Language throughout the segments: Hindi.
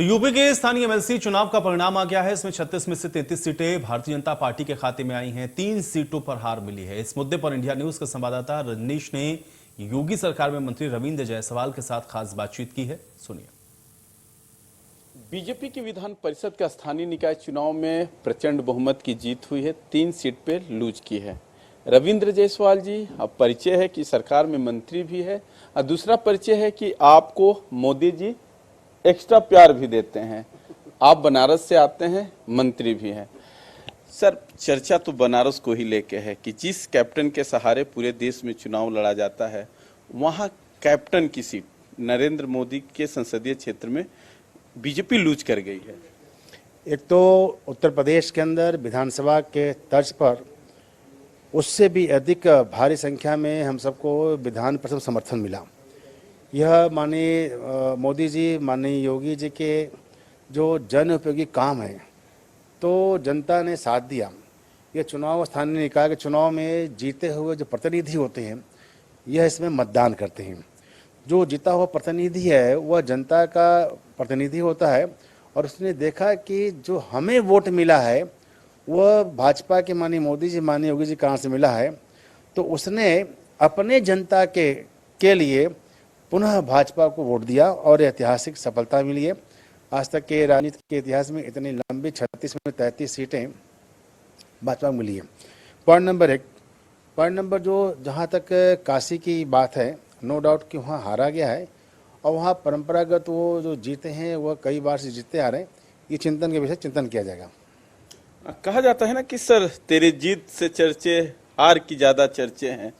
तो यूपी के स्थानीय एमएलसी चुनाव का परिणाम आ गया है। इसमें 36 में से 33 सीटें भारतीय जनता पार्टी के खाते में आई हैं। 3 सीटों पर हार मिली है। इस मुद्दे पर इंडिया न्यूज के संवाददाता रजनीश ने योगी सरकार में मंत्री रविंद्र जायसवाल के साथ खास बातचीत की है। सुनिए। बीजेपी की विधान परिषद के स्थानीय निकाय चुनाव में प्रचंड बहुमत की जीत हुई है। 3 सीट पे लूज की है। रविंद्र जायसवाल जी, अब परिचय है कि सरकार में मंत्री भी है और दूसरा परिचय है कि आपको मोदी जी एक्स्ट्रा प्यार भी देते हैं। आप बनारस से आते हैं, मंत्री भी हैं। सर, चर्चा तो बनारस को ही लेके है कि जिस कैप्टन के सहारे पूरे देश में चुनाव लड़ा जाता है, वहां कैप्टन की सीट नरेंद्र मोदी के संसदीय क्षेत्र में बीजेपी लूज कर गई है। एक तो उत्तर प्रदेश के अंदर विधानसभा के तर्ज पर उससे भी अधिक भारी संख्या में हम सबको विधान परिषद समर्थन मिला। यह माननीय मोदी जी, माननीय योगी जी के जो जन उपयोगी काम है, तो जनता ने साथ दिया। यह चुनाव स्थानीय निकाय के चुनाव में जीते हुए जो प्रतिनिधि होते हैं, यह इसमें मतदान करते हैं। जो जीता हुआ प्रतिनिधि है वह जनता का प्रतिनिधि होता है और उसने देखा कि जो हमें वोट मिला है वह भाजपा के माननीय मोदी जी, माननीय योगी जी कहाँ से मिला है, तो उसने अपने जनता के लिए पुनः भाजपा को वोट दिया और ऐतिहासिक सफलता मिली है। आज तक के राजनीति के इतिहास में इतनी लंबी 36 में 33 सीटें भाजपा को मिली है। Point number 1। पॉइंट नंबर जो जहाँ तक काशी की बात है, नो डाउट कि वहाँ हारा गया है और वहाँ परंपरागत वो जो जीते हैं वह कई बार से जीतते आ रहे हैं। ये चिंतन के विषय चिंतन किया जाएगा। कहा जाता है ना कि सर तेरे जीत से चर्चे, हार की ज्यादा चर्चे हैं,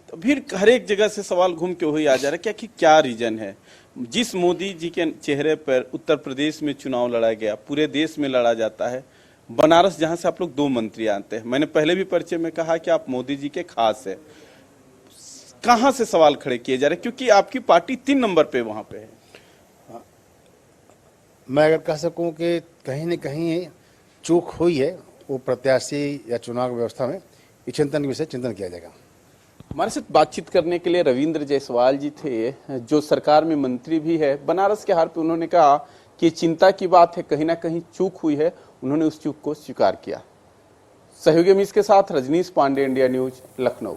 तो फिर हर एक जगह से सवाल घूम के वही आ जा रहा है क्या रीजन है। जिस मोदी जी के चेहरे पर उत्तर प्रदेश में चुनाव लड़ा गया, पूरे देश में लड़ा जाता है। बनारस जहां से आप लोग 2 मंत्री आते हैं, मैंने पहले भी परिचय में कहा कि आप मोदी जी के खास है। कहां से सवाल खड़े किए जा रहे हैं, क्योंकि आपकी पार्टी 3 नंबर पे वहां पे है। मैं अगर कह सकूं कि कहीं न कहीं चूक हुई है वो प्रत्याशी या चुनाव व्यवस्था में, इस चिंतन के विषय चिंतन किया जाएगा। हमारे साथ बातचीत करने के लिए रविंद्र जायसवाल जी थे, जो सरकार में मंत्री भी है। बनारस के हार पे उन्होंने कहा कि चिंता की बात है, कहीं ना कहीं चूक हुई है। उन्होंने उस चूक को स्वीकार किया। सहयोगी अमीश के साथ रजनीश पांडे, इंडिया न्यूज, लखनऊ।